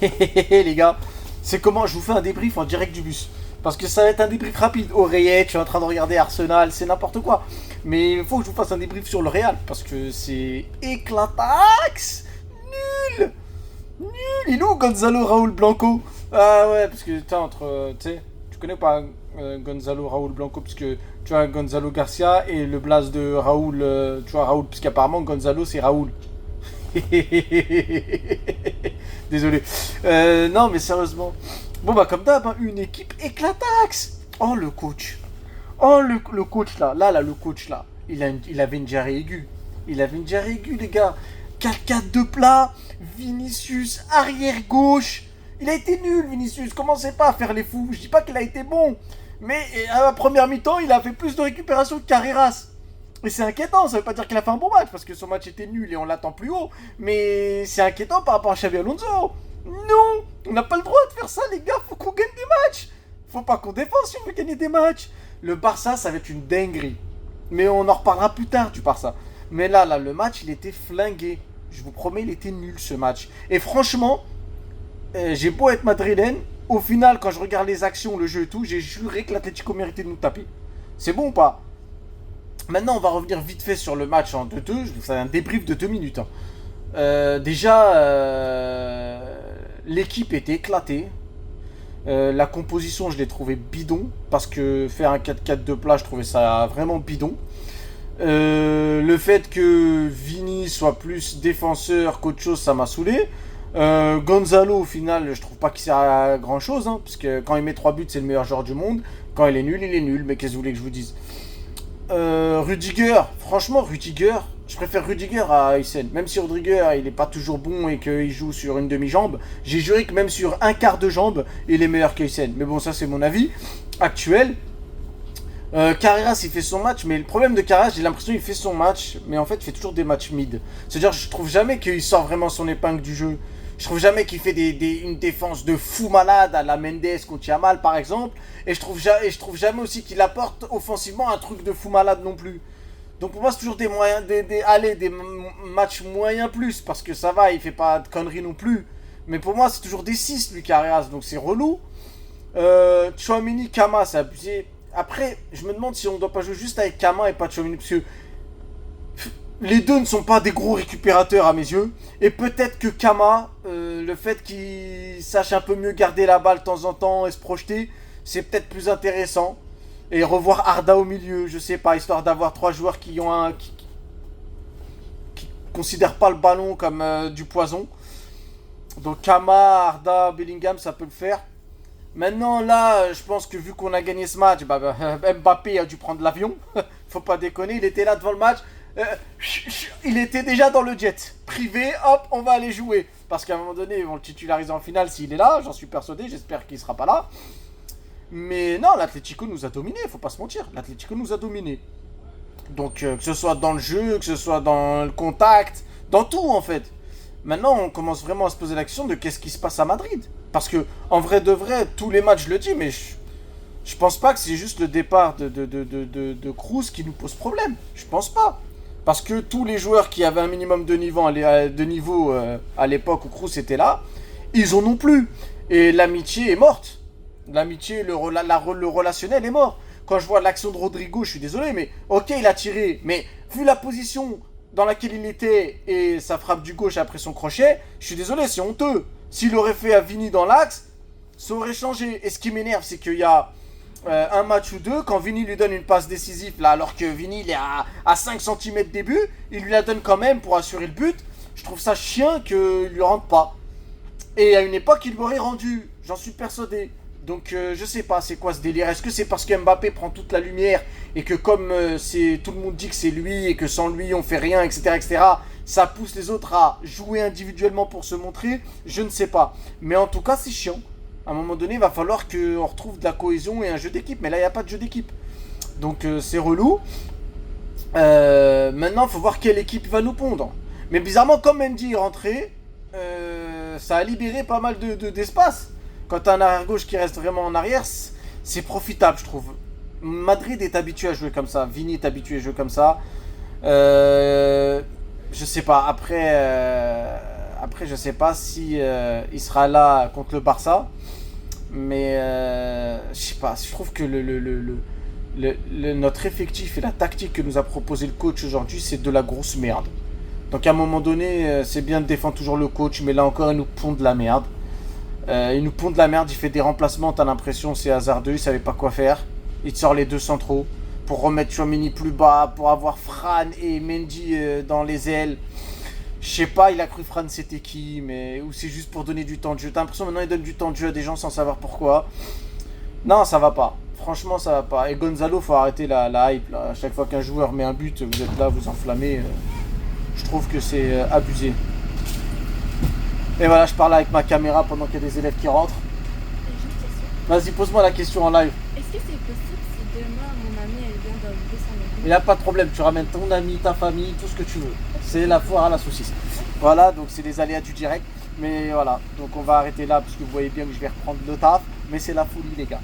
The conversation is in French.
Les gars, c'est comment je vous fais un débrief en direct du bus. Parce que ça va être un débrief rapide. Oreillette, je suis en train de regarder Arsenal, c'est n'importe quoi. Mais il faut que je vous fasse un débrief sur le Real. Parce que c'est éclatax. Nul. Nul. Il est où Gonzalo Raúl Blanco? Ah ouais, parce que tu entre. Tu sais, tu connais pas Gonzalo Raúl Blanco? Parce que tu vois Gonzalo Garcia et le blaze de Raúl. Tu vois Raúl, parce qu'apparemment Gonzalo c'est Raúl. Désolé. Non, mais sérieusement. Bon, bah, comme d'hab, hein, une équipe éclataxe. Oh, le coach. Oh, le coach là. Là, le coach là. Il avait une diarrhée aiguë. Il avait une diarrhée aiguë, les gars. 4-4 de plat. Vinicius, arrière gauche. Il a été nul, Vinicius. Commencez pas à faire les fous. Je dis pas qu'il a été bon. Mais à la première mi-temps, il a fait plus de récupération que Carreras. Et c'est inquiétant, ça veut pas dire qu'il a fait un bon match, parce que son match était nul et on l'attend plus haut. Mais c'est inquiétant par rapport à Xabi Alonso. Non, on n'a pas le droit de faire ça, les gars, faut qu'on gagne des matchs. Faut pas qu'on défende si on veut gagner des matchs. Le Barça, ça va être une dinguerie. Mais on en reparlera plus tard du Barça. Mais là, le match, il était flingué. Je vous promets, il était nul ce match. Et franchement, j'ai beau être madrilène, au final, quand je regarde les actions, le jeu et tout, j'ai juré que l'Atlético méritait de nous taper. C'est bon ou pas? Maintenant, on va revenir vite fait sur le match en 2-2. Je vous fais un débrief de 2 minutes. Hein. Déjà, l'équipe était éclatée. La composition, je l'ai trouvé bidon. Parce que faire un 4-4 de plat, je trouvais ça vraiment bidon. Le fait que Vini soit plus défenseur qu'autre chose, ça m'a saoulé. Gonzalo, au final, je trouve pas qu'il sert à grand chose. Hein, parce que quand il met 3 buts, c'est le meilleur joueur du monde. Quand il est nul, il est nul. Mais qu'est-ce que vous voulez que je vous dise? Rudiger, franchement, Rudiger, je préfère Rudiger à Hysén. Même si Rudiger, il est pas toujours bon et qu'il joue sur une demi-jambe, j'ai juré que même sur un quart de jambe, il est meilleur qu'Hysén. Mais bon, ça, c'est mon avis actuel. Carreras, il fait son match, mais le problème de Carreras, j'ai l'impression qu'il fait son match, mais en fait, il fait toujours des matchs mid. C'est-à-dire, je trouve jamais qu'il sort vraiment son épingle du jeu. Je trouve jamais qu'il fait une défense de fou malade à la Mendes contre Yamal, par exemple. Et je trouve jamais aussi qu'il apporte offensivement un truc de fou malade non plus. Donc pour moi, c'est toujours des moyens, des matchs moyens plus, parce que ça va, il fait pas de conneries non plus. Mais pour moi, c'est toujours des 6 lui, Carreras, donc c'est relou. Tchouameni, Kama, c'est abusé. Après, je me demande si on doit pas jouer juste avec Kama et pas Tchouameni, parce que les deux ne sont pas des gros récupérateurs à mes yeux. Et peut-être que Kama, le fait qu'il sache un peu mieux garder la balle de temps en temps et se projeter, c'est peut-être plus intéressant. Et revoir Arda au milieu, je sais pas, histoire d'avoir 3 joueurs qui considèrent pas le ballon comme du poison. Donc Kama, Arda, Bellingham, ça peut le faire. Maintenant, là, je pense que vu qu'on a gagné ce match, Mbappé a dû prendre l'avion. Faut pas déconner, il était là devant le match. Euh, il était déjà dans le jet. Privé, hop, on va aller jouer. Parce qu'à un moment donné, ils vont le titulariser en finale s'il est là. J'en suis persuadé, j'espère qu'il sera pas là. Mais non, l'Atlético nous a dominé, faut pas se mentir. L'Atlético nous a dominé. Donc, que ce soit dans le jeu, que ce soit dans le contact, dans tout en fait. Maintenant, on commence vraiment à se poser la question de qu'est-ce qui se passe à Madrid. Parce que, en vrai de vrai, tous les matchs, je le dis, mais je pense pas que c'est juste le départ de Kroos qui nous pose problème. Je pense pas. Parce que tous les joueurs qui avaient un minimum de niveau à l'époque où Kroos était là, ils en ont plus. Et l'amitié est morte. L'amitié, le relationnel est mort. Quand je vois l'action de Rodrigo, je suis désolé, mais ok, il a tiré. Mais vu la position dans laquelle il était et sa frappe du gauche après son crochet, je suis désolé, c'est honteux. S'il aurait fait à Vini dans l'axe, ça aurait changé. Et ce qui m'énerve, c'est qu'il y a un match ou deux, quand Vini lui donne une passe décisive, là, alors que Vini il est à 5 cm des buts, il lui la donne quand même pour assurer le but. Je trouve ça chien qu'il lui rentre pas. Et à une époque, il lui aurait rendu, j'en suis persuadé. Donc je sais pas, c'est quoi ce délire? Est-ce que c'est parce que Mbappé prend toute la lumière et que comme tout le monde dit que c'est lui et que sans lui on fait rien, etc., etc., ça pousse les autres à jouer individuellement pour se montrer? Je ne sais pas. Mais en tout cas, c'est chiant. À un moment donné, il va falloir qu'on retrouve de la cohésion et un jeu d'équipe. Mais là, il n'y a pas de jeu d'équipe. Donc c'est relou. Maintenant, il faut voir quelle équipe va nous pondre. Mais bizarrement, comme Mendy est rentré, ça a libéré pas mal d'espace. Quand t'as un arrière-gauche qui reste vraiment en arrière, c'est profitable, je trouve. Madrid est habitué à jouer comme ça. Vini est habitué à jouer comme ça. Je sais pas. Après, après, je sais pas si il sera là contre le Barça. Mais je sais pas, je trouve que notre effectif et la tactique que nous a proposé le coach aujourd'hui, c'est de la grosse merde. Donc à un moment donné, c'est bien de défendre toujours le coach, mais là encore, il nous pond de la merde. Il nous pond de la merde, il fait des remplacements, t'as l'impression c'est hasardeux, il savait pas quoi faire. Il te sort les deux centraux pour remettre Tchouaméni plus bas, pour avoir Fran et Mendy dans les ailes. Je sais pas, il a cru Fran c'était qui, mais ou c'est juste pour donner du temps de jeu. T'as l'impression maintenant il donne du temps de jeu à des gens sans savoir pourquoi. Non, ça va pas. Franchement, ça va pas. Et Gonzalo, faut arrêter la hype. Là. À chaque fois qu'un joueur met un but, vous êtes là, vous enflammez. Je trouve que c'est abusé. Et voilà, je parle avec ma caméra pendant qu'il y a des élèves qui rentrent. Vas-y, pose-moi la question en live. Est-ce que c'est possible si demain mon amie elle vient d'enlever son ami? Il n'y a pas de problème, tu ramènes ton ami, ta famille, tout ce que tu veux. C'est la foire à la saucisse. Voilà, donc c'est les aléas du direct. Mais voilà, donc on va arrêter là parce que vous voyez bien que je vais reprendre le taf. Mais c'est la folie les gars.